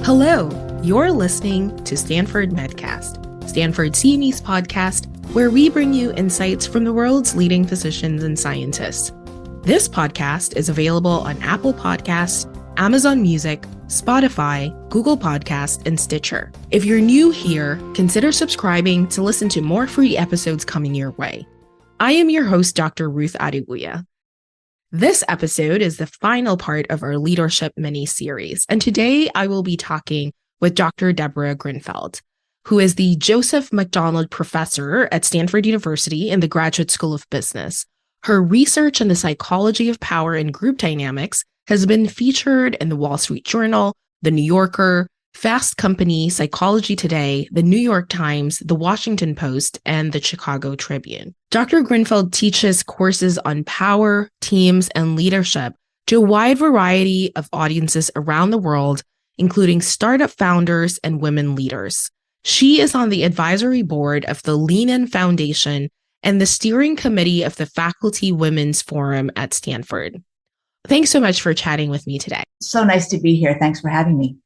Hello, you're listening to Stanford Medcast, Stanford CME's podcast, where we bring you insights from the world's leading physicians and scientists. This podcast is available on Apple Podcasts, Amazon Music, Spotify, Google Podcasts, and Stitcher. If you're new here, consider subscribing to listen to more free episodes coming your way. I am your host, Dr. Ruth Adeguya. This episode is the final part of our leadership mini-series, and today I will be talking with Dr. Deborah Gruenfeld, who is the Joseph McDonald Professor at Stanford University in the Graduate School of Business. Her research on the psychology of power and group dynamics has been featured in the Wall Street Journal, The New Yorker, Fast Company, Psychology Today, The New York Times, The Washington Post, and The Chicago Tribune. Dr. Gruenfeld teaches courses on power, teams, and leadership to a wide variety of audiences around the world, including startup founders and women leaders. She is on the advisory board of the Lean In Foundation and the steering committee of the Faculty Women's Forum at Stanford. Thanks so much for chatting with me today. So nice to be here. Thanks for having me.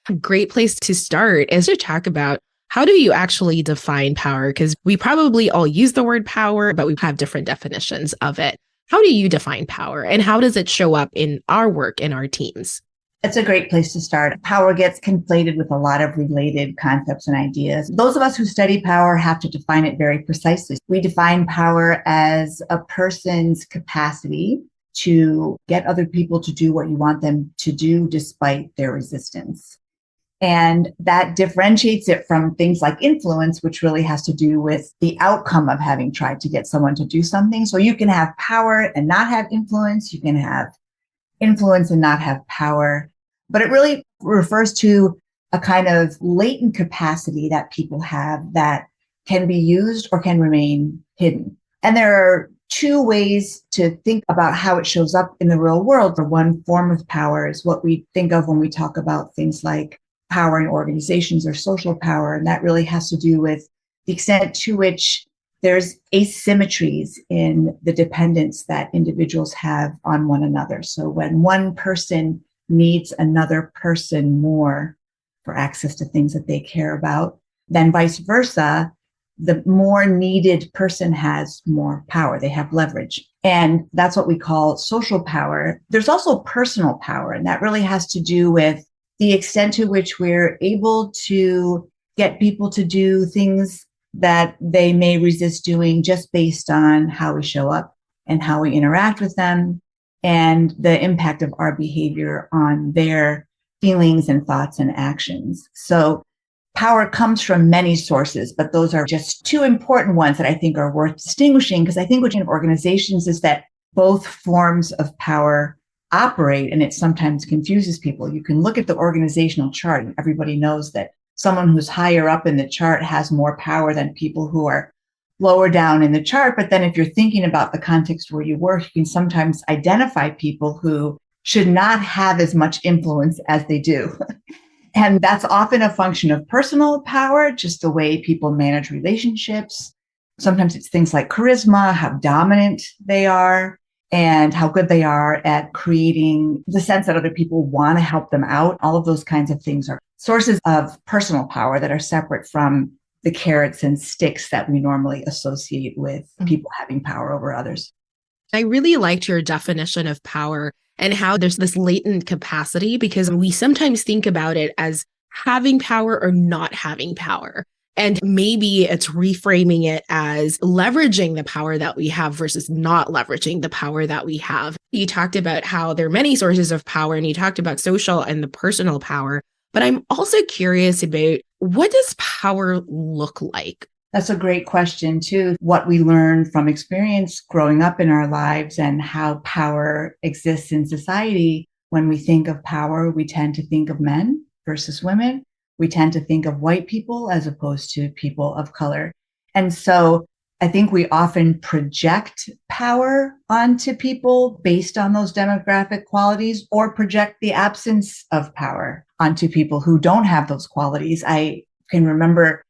A great place to start is to talk about how do you actually define power? Because we probably all use the word power, but we have different definitions of it. How do you define power and how does it show up in our work in our teams? It's a great place to start. Power gets conflated with a lot of related concepts and ideas. Those of us who study power have to define it very precisely. We define power as a person's capacity to get other people to do what you want them to do despite their resistance. And that differentiates it from things like influence, which really has to do with the outcome of having tried to get someone to do something. So you can have power and not have influence. You can have influence and not have power. But it really refers to a kind of latent capacity that people have that can be used or can remain hidden. And there are two ways to think about how it shows up in the real world. One form of power is what we think of when we talk about things like power in organizations or social power. And that really has to do with the extent to which there's asymmetries in the dependence that individuals have on one another. So when one person needs another person more for access to things that they care about, then vice versa, the more needed person has more power. They have leverage. And that's what we call social power. There's also personal power, and that really has to do with the extent to which we're able to get people to do things that they may resist doing just based on how we show up and how we interact with them and the impact of our behavior on their feelings and thoughts and actions. So power comes from many sources, but those are just two important ones that I think are worth distinguishing, because I think what of organizations is that both forms of power operate, and it sometimes confuses people. You can look at the organizational chart and everybody knows that someone who's higher up in the chart has more power than people who are lower down in the chart. But then if you're thinking about the context where you work, you can sometimes identify people who should not have as much influence as they do. And that's often a function of personal power, just the way people manage relationships. Sometimes it's things like charisma, how dominant they are, and how good they are at creating the sense that other people want to help them out. All of those kinds of things are sources of personal power that are separate from the carrots and sticks that we normally associate with people having power over others. I really liked your definition of power and how there's this latent capacity, because we sometimes think about it as having power or not having power. And maybe it's reframing it as leveraging the power that we have versus not leveraging the power that we have. You talked about how there are many sources of power, and you talked about social and the personal power. But I'm also curious about, what does power look like? That's a great question, too. What we learn from experience growing up in our lives and how power exists in society. When we think of power, we tend to think of men versus women. We tend to think of white people as opposed to people of color. And so I think we often project power onto people based on those demographic qualities, or project the absence of power onto people who don't have those qualities. I can remember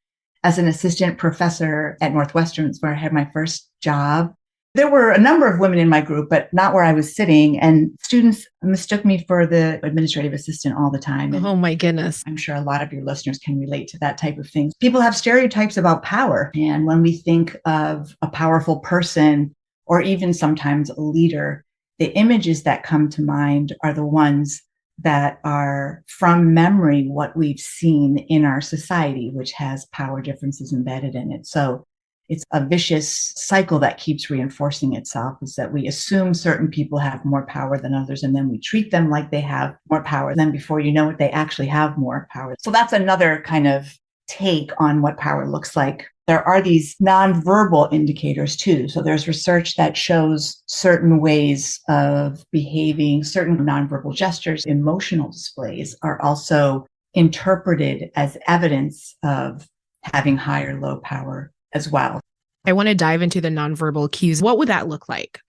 as an assistant professor at Northwestern, where I had my first job, There were a number of women in my group, but not where I was sitting. And students mistook me for the administrative assistant all the time. And Oh my goodness. I'm sure a lot of your listeners can relate to that type of thing. People have stereotypes about power. And when we think of a powerful person, or even sometimes a leader, the images that come to mind are the ones that are from memory, what we've seen in our society, which has power differences embedded in it. So it's a vicious cycle that keeps reinforcing itself, is that we assume certain people have more power than others, and then we treat them like they have more power. Then before you know it, they actually have more power. So that's another kind of take on what power looks like. There are these nonverbal indicators too. So there's research that shows certain ways of behaving, certain nonverbal gestures, emotional displays are also interpreted as evidence of having high or low power as well. I want to dive into the nonverbal cues. What would that look like?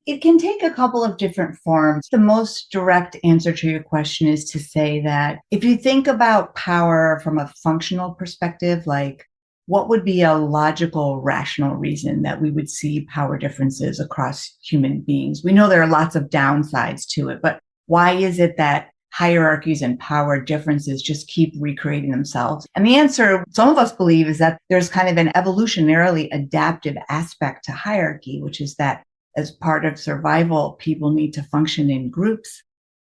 It can take a couple of different forms. The most direct answer to your question is to say that if you think about power from a functional perspective, like what would be a logical, rational reason that we would see power differences across human beings? We know there are lots of downsides to it, but why is it that hierarchies and power differences just keep recreating themselves? And the answer, some of us believe, is that there's kind of an evolutionarily adaptive aspect to hierarchy, which is that as part of survival, people need to function in groups.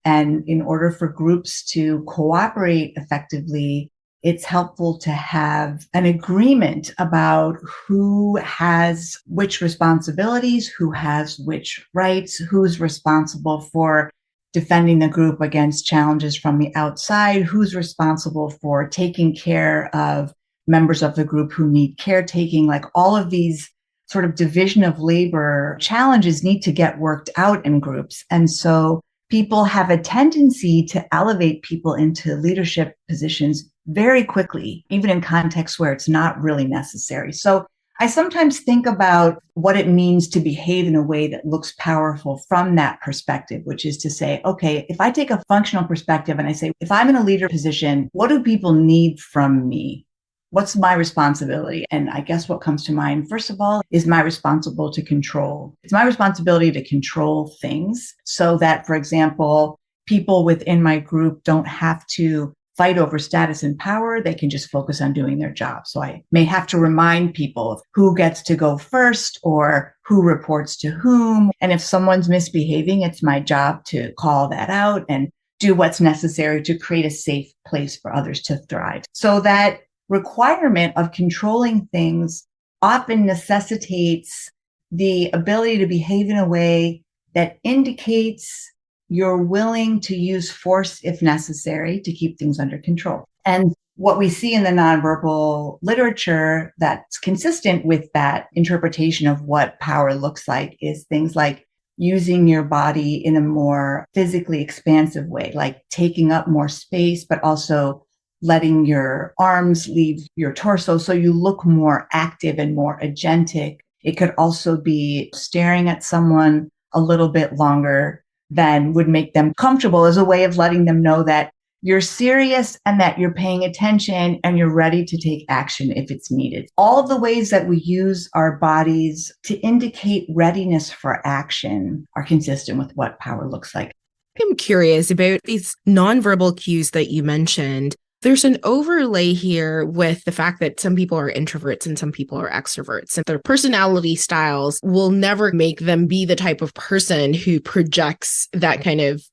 And in order for groups to cooperate effectively, it's helpful to have an agreement about who has which responsibilities, who has which rights, who's responsible for defending the group against challenges from the outside, who's responsible for taking care of members of the group who need caretaking. Like all of these sort of division of labor challenges need to get worked out in groups. And so people have a tendency to elevate people into leadership positions very quickly, even in contexts where it's not really necessary. So I sometimes think about what it means to behave in a way that looks powerful from that perspective, which is to say, okay, if I take a functional perspective and I say, if I'm in a leader position, what do people need from me? What's my responsibility? And I guess what comes to mind, first of all, is my responsible to control. It's my responsibility to control things so that, for example, people within my group don't have to fight over status and power. They can just focus on doing their job. So I may have to remind people of who gets to go first or who reports to whom. And if someone's misbehaving, it's my job to call that out and do what's necessary to create a safe place for others to thrive. So that requirement of controlling things often necessitates the ability to behave in a way that indicates you're willing to use force if necessary to keep things under control. And what we see in the nonverbal literature that's consistent with that interpretation of what power looks like is things like using your body in a more physically expansive way, like taking up more space, but also letting your arms leave your torso so you look more active and more agentic. It could also be staring at someone a little bit longer than would make them comfortable as a way of letting them know that you're serious and that you're paying attention and you're ready to take action if it's needed. All of the ways that we use our bodies to indicate readiness for action are consistent with what power looks like. I'm curious about these nonverbal cues that you mentioned. There's an overlay here with the fact that some people are introverts and some people are extroverts, and their personality styles will never make them be the type of person who projects that kind of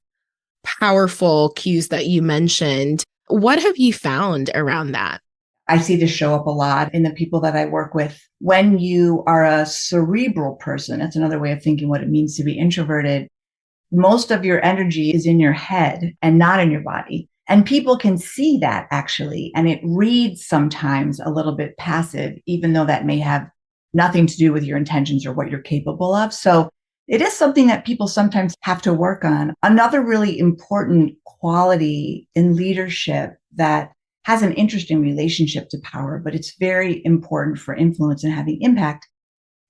powerful cues that you mentioned. What have you found around that? I see this show up a lot in the people that I work with. When you are a cerebral person, that's another way of thinking what it means to be introverted. Most of your energy is in your head and not in your body. And people can see that actually. And it reads sometimes a little bit passive, even though that may have nothing to do with your intentions or what you're capable of. So it is something that people sometimes have to work on. Another really important quality in leadership that has an interesting relationship to power, but it's very important for influence and having impact,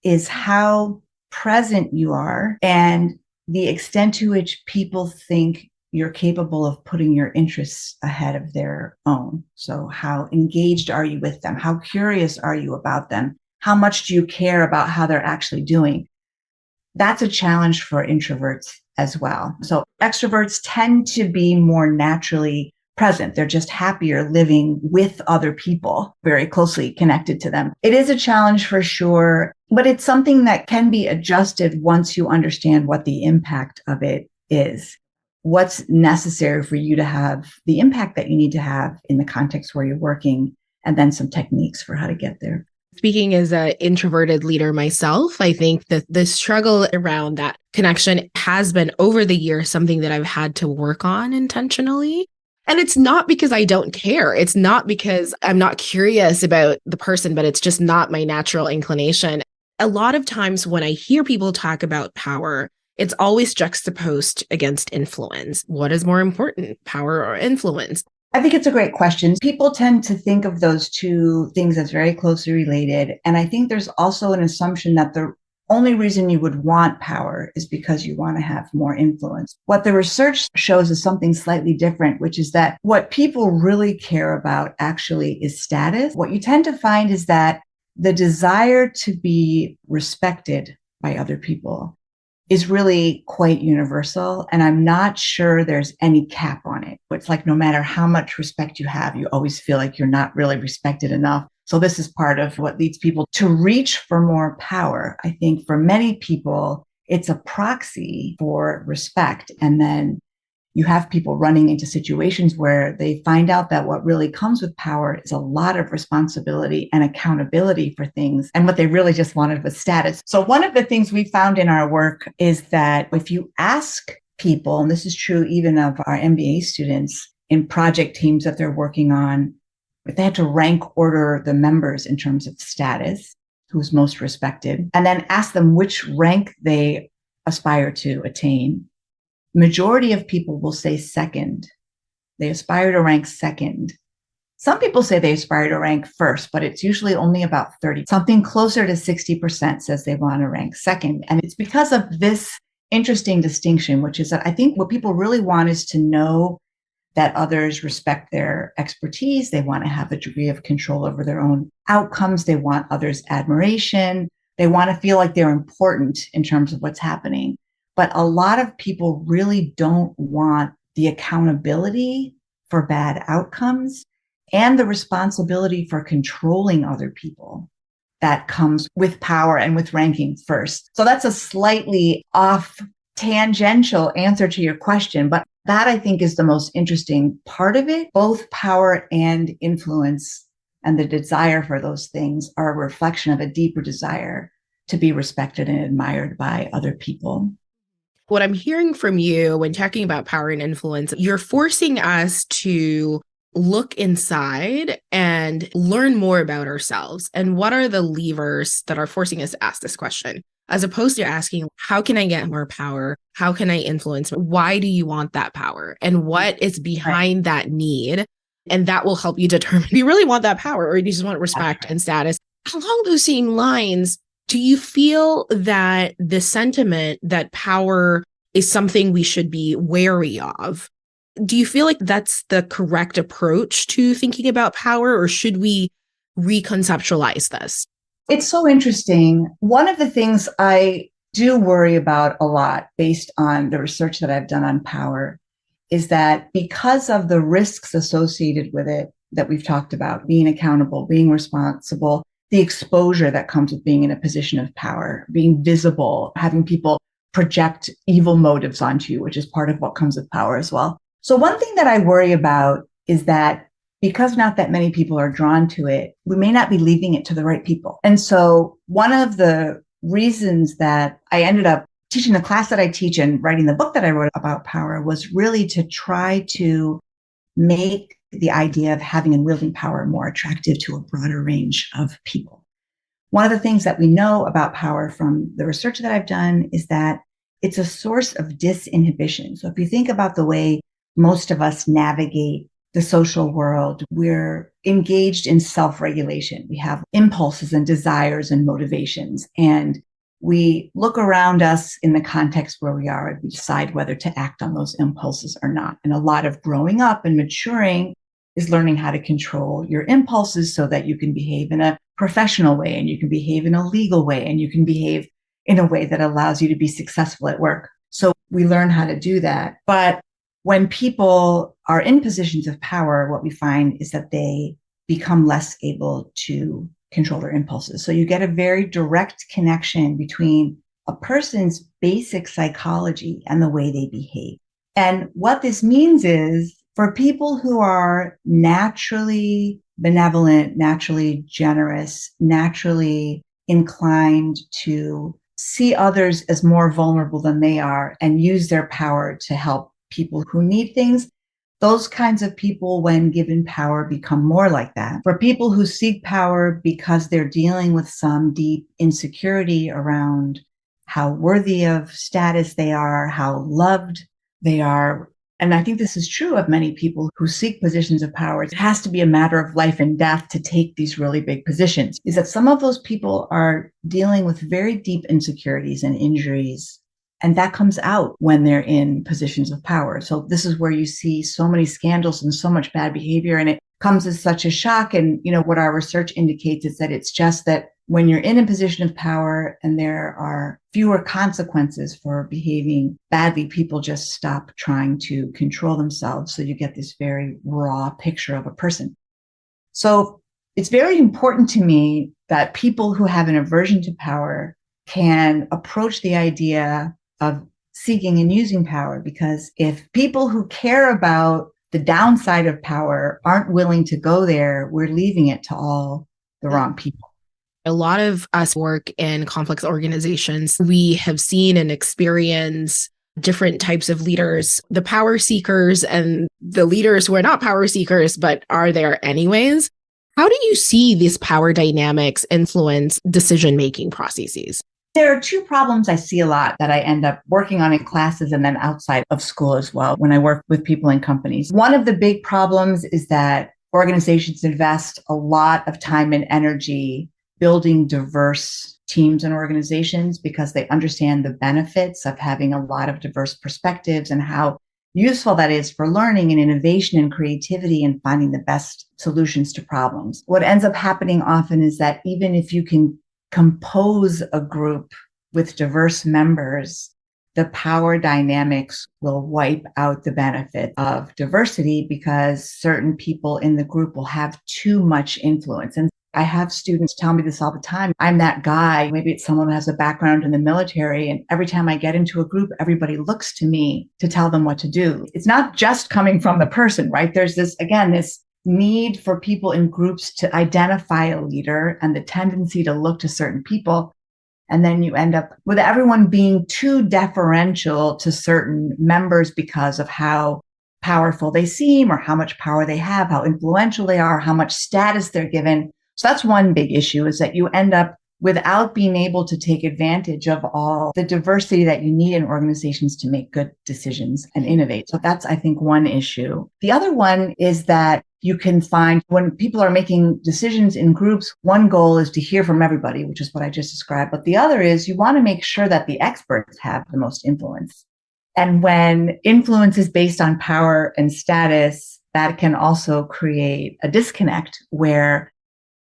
is how present you are and the extent to which people think you're capable of putting your interests ahead of their own. So how engaged are you with them? How curious are you about them? How much do you care about how they're actually doing? That's a challenge for introverts as well. So extroverts tend to be more naturally present. They're just happier living with other people, very closely connected to them. It is a challenge for sure, but it's something that can be adjusted once you understand what the impact of it is. What's necessary for you to have the impact that you need to have in the context where you're working, and then some techniques for how to get there. Speaking as an introverted leader myself, I think that the struggle around that connection has been over the years something that I've had to work on intentionally. And it's not because I don't care. It's not because I'm not curious about the person, but it's just not my natural inclination. A lot of times when I hear people talk about power, it's always juxtaposed against influence. What is more important, power or influence? I think it's a great question. People tend to think of those two things as very closely related. And I think there's also an assumption that the only reason you would want power is because you want to have more influence. What the research shows is something slightly different, which is that what people really care about actually is status. What you tend to find is that the desire to be respected by other people is really quite universal. And I'm not sure there's any cap on it. It's like no matter how much respect you have, you always feel like you're not really respected enough. So this is part of what leads people to reach for more power. I think for many people, it's a proxy for respect. And then you have people running into situations where they find out that what really comes with power is a lot of responsibility and accountability for things. And what they really just wanted was status. So one of the things we found in our work is that if you ask people, and this is true even of our MBA students in project teams that they're working on, if they had to rank order the members in terms of status, who's most respected, and then ask them which rank they aspire to attain, majority of people will say second. They aspire to rank second. Some people say they aspire to rank first, but it's usually only about 30. Something closer to 60% says they want to rank second. And it's because of this interesting distinction, which is that I think what people really want is to know that others respect their expertise. They want to have a degree of control over their own outcomes. They want others' admiration. They want to feel like they're important in terms of what's happening. But a lot of people really don't want the accountability for bad outcomes and the responsibility for controlling other people that comes with power and with ranking first. So that's a slightly off tangential answer to your question, but that I think is the most interesting part of it. Both power and influence and the desire for those things are a reflection of a deeper desire to be respected and admired by other people. What I'm hearing from you when talking about power and influence, you're forcing us to look inside and learn more about ourselves. And what are the levers that are forcing us to ask this question? As opposed to asking, how can I get more power? How can I influence? Why do you want that power? And what is behind that need? And that will help you determine if you really want that power or you just want respect and status. Along those same lines, do you feel that the sentiment that power is something we should be wary of? Do you feel like that's the correct approach to thinking about power, or should we reconceptualize this? It's so interesting. One of the things I do worry about a lot based on the research that I've done on power is that because of the risks associated with it that we've talked about, being accountable, being responsible, the exposure that comes with being in a position of power, being visible, having people project evil motives onto you, which is part of what comes with power as well. So one thing that I worry about is that because not that many people are drawn to it, we may not be leaving it to the right people. And so one of the reasons that I ended up teaching the class that I teach and writing the book that I wrote about power was really to try to make the idea of having and wielding power more attractive to a broader range of people. One of the things that we know about power from the research that I've done is that it's a source of disinhibition. So if you think about the way most of us navigate the social world, we're engaged in self-regulation. We have impulses and desires and motivations, and we look around us in the context where we are and we decide whether to act on those impulses or not. And a lot of growing up and maturing is learning how to control your impulses so that you can behave in a professional way and you can behave in a legal way and you can behave in a way that allows you to be successful at work. So we learn how to do that. But when people are in positions of power, what we find is that they become less able to control their impulses. So you get a very direct connection between a person's basic psychology and the way they behave. And what this means is for people who are naturally benevolent, naturally generous, naturally inclined to see others as more vulnerable than they are and use their power to help people who need things, those kinds of people, when given power, become more like that. For people who seek power because they're dealing with some deep insecurity around how worthy of status they are, how loved they are. And I think this is true of many people who seek positions of power. It has to be a matter of life and death to take these really big positions, is that some of those people are dealing with very deep insecurities and injuries. And that comes out when they're in positions of power. So this is where you see so many scandals and so much bad behavior. And it comes as such a shock. And, what our research indicates is that it's just that when you're in a position of power and there are fewer consequences for behaving badly, people just stop trying to control themselves. So you get this very raw picture of a person. So it's very important to me that people who have an aversion to power can approach the idea of seeking and using power, because if people who care about the downside of power aren't willing to go there, we're leaving it to all the wrong people. A lot of us work in complex organizations. We have seen and experienced different types of leaders, the power seekers and the leaders who are not power seekers, but are there anyways. How do you see these power dynamics influence decision-making processes? There are two problems I see a lot that I end up working on in classes and then outside of school as well when I work with people in companies. One of the big problems is that organizations invest a lot of time and energy building diverse teams and organizations because they understand the benefits of having a lot of diverse perspectives and how useful that is for learning and innovation and creativity and finding the best solutions to problems. What ends up happening often is that even if you can compose a group with diverse members, the power dynamics will wipe out the benefit of diversity because certain people in the group will have too much influence. And I have students tell me this all the time. I'm that guy. Maybe it's someone who has a background in the military. And every time I get into a group, everybody looks to me to tell them what to do. It's not just coming from the person, right? There's this need for people in groups to identify a leader and the tendency to look to certain people. And then you end up with everyone being too deferential to certain members because of how powerful they seem or how much power they have, how influential they are, how much status they're given. So that's one big issue, is that you end up without being able to take advantage of all the diversity that you need in organizations to make good decisions and innovate. So that's, I think, one issue. The other one is that you can find when people are making decisions in groups, one goal is to hear from everybody, which is what I just described. But the other is you want to make sure that the experts have the most influence. And when influence is based on power and status, that can also create a disconnect where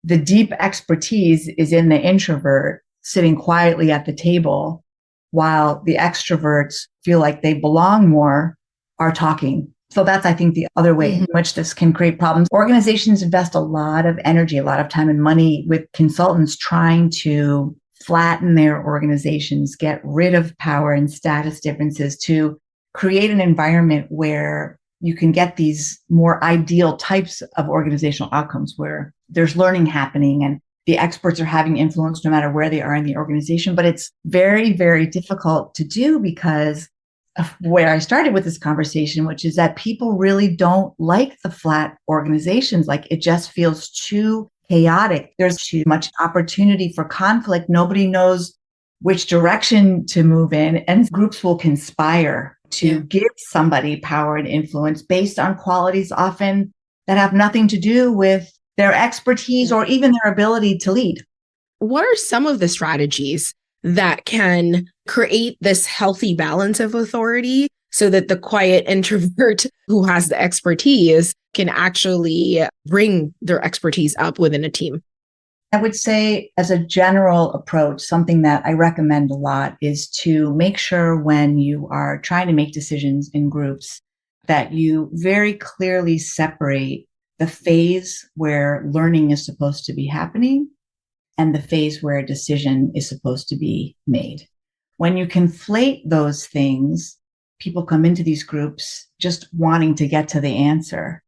the deep expertise is in the introvert sitting quietly at the table, while the extroverts feel like they belong more, are talking. So that's, I think, the other way in which this can create problems. Organizations invest a lot of energy, a lot of time and money with consultants trying to flatten their organizations, get rid of power and status differences to create an environment where you can get these more ideal types of organizational outcomes where there's learning happening and the experts are having influence no matter where they are in the organization. But it's very, very difficult to do because of where I started with this conversation, which is that people really don't like the flat organizations. Like, it just feels too chaotic. There's too much opportunity for conflict. Nobody knows which direction to move in, and groups will conspire to give somebody power and influence based on qualities often that have nothing to do with their expertise or even their ability to lead. What are some of the strategies that can create this healthy balance of authority so that the quiet introvert who has the expertise can actually bring their expertise up within a team? I would say, as a general approach, something that I recommend a lot is to make sure when you are trying to make decisions in groups that you very clearly separate the phase where learning is supposed to be happening and the phase where a decision is supposed to be made. When you conflate those things, people come into these groups just wanting to get to the answer.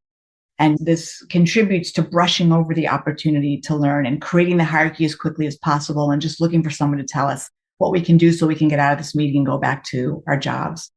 And this contributes to brushing over the opportunity to learn and creating the hierarchy as quickly as possible and just looking for someone to tell us what we can do so we can get out of this meeting and go back to our jobs.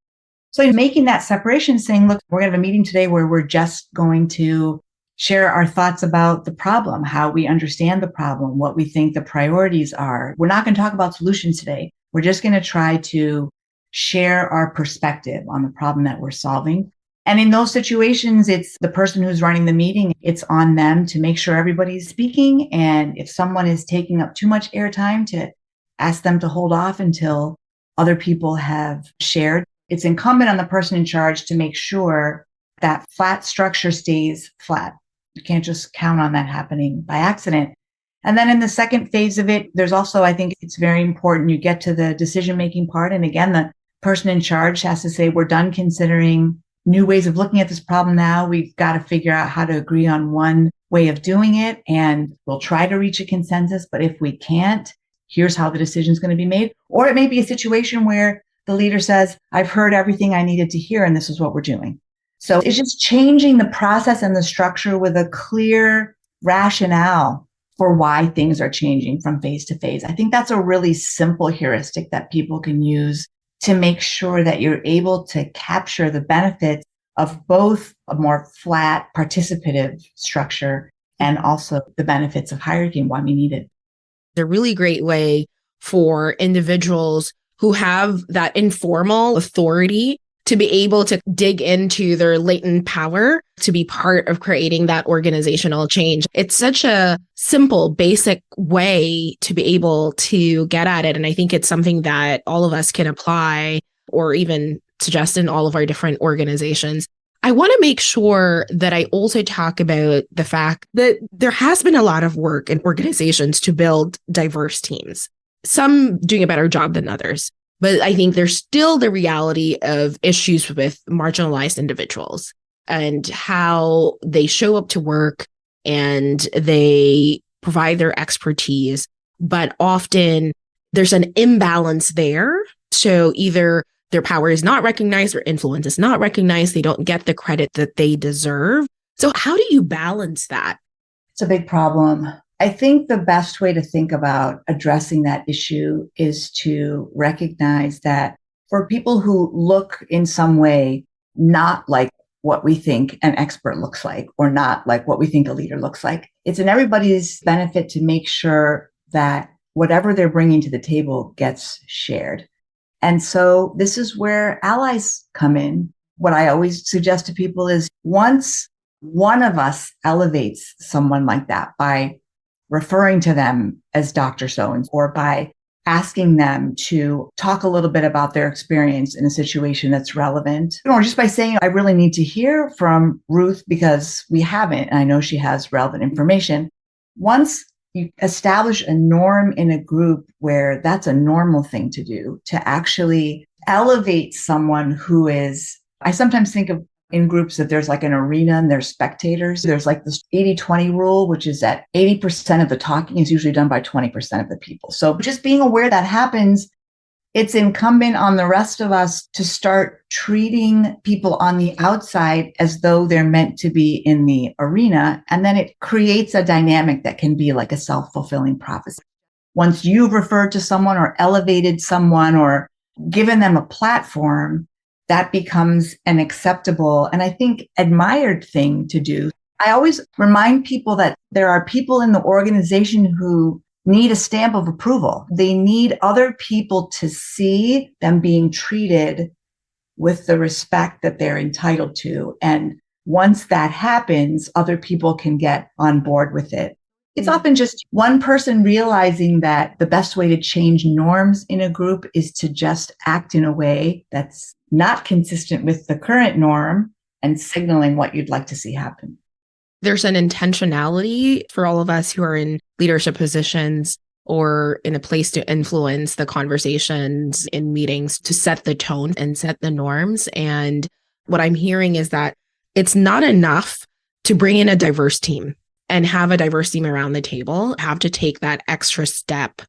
So making that separation, saying, look, we're going to have a meeting today where we're just going to share our thoughts about the problem, how we understand the problem, what we think the priorities are. We're not going to talk about solutions today. We're just going to try to share our perspective on the problem that we're solving. And in those situations, it's the person who's running the meeting. It's on them to make sure everybody's speaking. And if someone is taking up too much airtime, to ask them to hold off until other people have shared. It's incumbent on the person in charge to make sure that flat structure stays flat. You can't just count on that happening by accident. And then in the second phase of it, there's also, I think it's very important you get to the decision-making part. And again, the person in charge has to say, we're done considering new ways of looking at this problem now. We've got to figure out how to agree on one way of doing it. And we'll try to reach a consensus. But if we can't, here's how the decision is going to be made. Or it may be a situation where the leader says, I've heard everything I needed to hear, and this is what we're doing. So it's just changing the process and the structure with a clear rationale for why things are changing from phase to phase. I think that's a really simple heuristic that people can use to make sure that you're able to capture the benefits of both a more flat participative structure and also the benefits of hierarchy and why we need it. A really great way for individuals who have that informal authority to be able to dig into their latent power to be part of creating that organizational change. It's such a simple, basic way to be able to get at it. And I think it's something that all of us can apply or even suggest in all of our different organizations. I want to make sure that I also talk about the fact that there has been a lot of work in organizations to build diverse teams, some doing a better job than others. But I think there's still the reality of issues with marginalized individuals and how they show up to work and they provide their expertise, but often there's an imbalance there. So either their power is not recognized or influence is not recognized. They don't get the credit that they deserve. So how do you balance that? It's a big problem. I think the best way to think about addressing that issue is to recognize that for people who look in some way not like what we think an expert looks like or not like what we think a leader looks like, it's in everybody's benefit to make sure that whatever they're bringing to the table gets shared. And so this is where allies come in. What I always suggest to people is once one of us elevates someone like that by referring to them as Dr. So-and-so, or by asking them to talk a little bit about their experience in a situation that's relevant, or just by saying, I really need to hear from Ruth because we haven't, and I know she has relevant information. Once you establish a norm in a group where that's a normal thing to do, to actually elevate someone who is, I sometimes think of in groups that there's like an arena and there's spectators. There's like this 80-20 rule, which is that 80% of the talking is usually done by 20% of the people. So just being aware that happens, it's incumbent on the rest of us to start treating people on the outside as though they're meant to be in the arena. And then it creates a dynamic that can be like a self-fulfilling prophecy. Once you've referred to someone or elevated someone or given them a platform, that becomes an acceptable and I think admired thing to do. I always remind people that there are people in the organization who need a stamp of approval. They need other people to see them being treated with the respect that they're entitled to. And once that happens, other people can get on board with it. It's often just one person realizing that the best way to change norms in a group is to just act in a way that's not consistent with the current norm and signaling what you'd like to see happen. there's an intentionality for all of us who are in leadership positions or in a place to influence the conversations in meetings to set the tone and set the norms. And what I'm hearing is that it's not enough to bring in a diverse team and have a diverse team around the table, have to take that extra step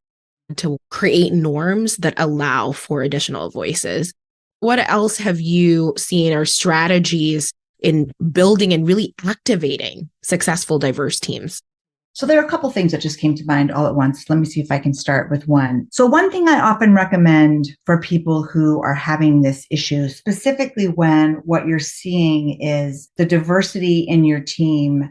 to create norms that allow for additional voices. What else have you seen are strategies in building and really activating successful diverse teams? So there are a couple things that just came to mind all at once. Let me see if I can start with one. So one thing I often recommend for people who are having this issue, specifically when what you're seeing is the diversity in your team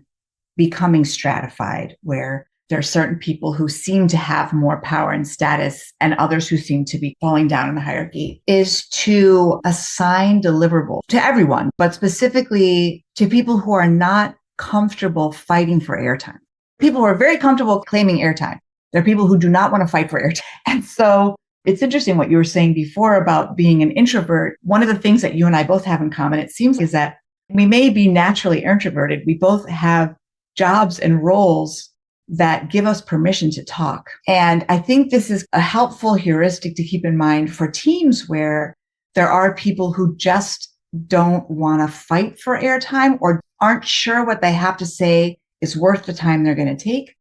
becoming stratified, where there are certain people who seem to have more power and status and others who seem to be falling down in the hierarchy, is to assign deliverables to everyone, but specifically to people who are not comfortable fighting for airtime. People who are very comfortable claiming airtime. There are people who do not want to fight for airtime. And so it's interesting what you were saying before about being an introvert. One of the things that you and I both have in common, it seems, is that we may be naturally introverted. We both have jobs and roles that give us permission to talk. And I think this is a helpful heuristic to keep in mind for teams where there are people who just don't want to fight for airtime or aren't sure what they have to say is worth the time they're going to take.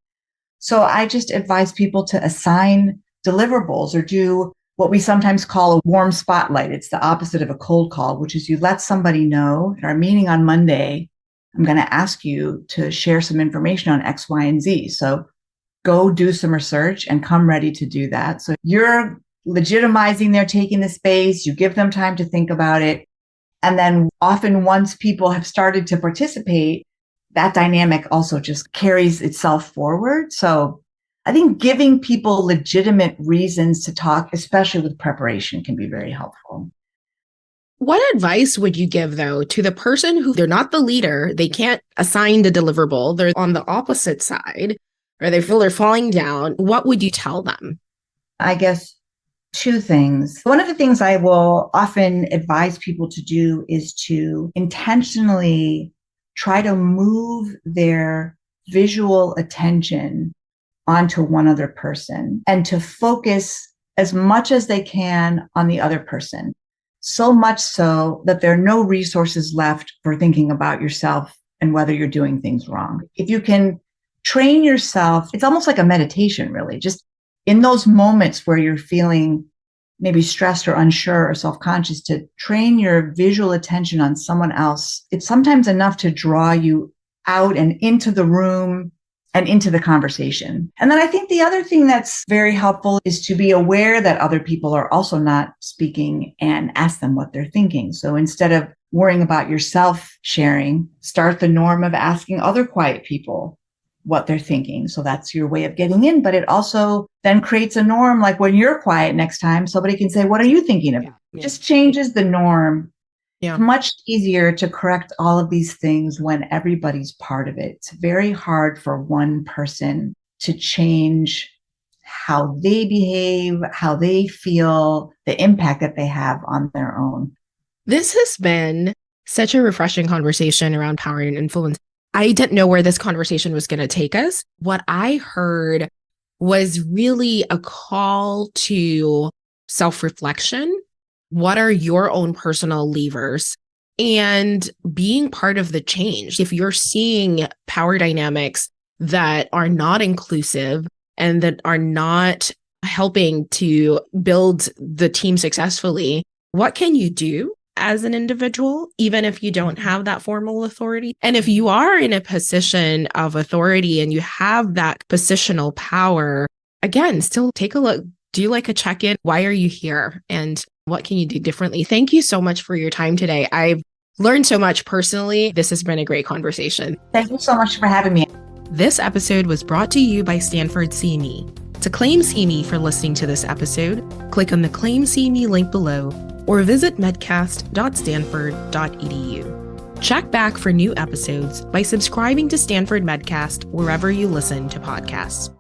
So I just advise people to assign deliverables or do what we sometimes call a warm spotlight. It's the opposite of a cold call, which is you let somebody know at our meeting on Monday, I'm going to ask you to share some information on X, Y, and Z. So go do some research and come ready to do that. So you're legitimizing their taking the space. You give them time to think about it. And then often once people have started to participate, that dynamic also just carries itself forward. So I think giving people legitimate reasons to talk, especially with preparation, can be very helpful. What advice would you give, though, to the person who they're not the leader, they can't assign the deliverable, they're on the opposite side, or they feel they're falling down? What would you tell them? I guess two things. One of the things I will often advise people to do is to intentionally try to move their visual attention onto one other person and to focus as much as they can on the other person. So much so that there are no resources left for thinking about yourself and whether you're doing things wrong. If you can train yourself, it's almost like a meditation, really. Just in those moments where you're feeling maybe stressed or unsure or self-conscious, to train your visual attention on someone else. It's sometimes enough to draw you out and into the room and into the conversation. And then I think the other thing that's very helpful is to be aware that other people are also not speaking and ask them what they're thinking. So instead of worrying about yourself sharing, start the norm of asking other quiet people what they're thinking. So that's your way of getting in, but it also then creates a norm. Like when you're quiet next time, somebody can say, what are you thinking of? It just changes the norm. It's much easier to correct all of these things when everybody's part of it. It's very hard for one person to change how they behave, how they feel, the impact that they have on their own. This has been such a refreshing conversation around power and influence. I didn't know where this conversation was going to take us. What I heard was really a call to self-reflection. What are your own personal levers? And being part of the change. If you're seeing power dynamics that are not inclusive and that are not helping to build the team successfully, what can you do as an individual, even if you don't have that formal authority? And if you are in a position of authority and you have that positional power, again, still take a look. Do like a check-in. Why are you here? And what can you do differently? Thank you so much for your time today. I've learned so much personally. This has been a great conversation. Thank you so much for having me. This episode was brought to you by Stanford CME. To claim CME for listening to this episode, click on the Claim CME link below or visit medcast.stanford.edu. Check back for new episodes by subscribing to Stanford Medcast wherever you listen to podcasts.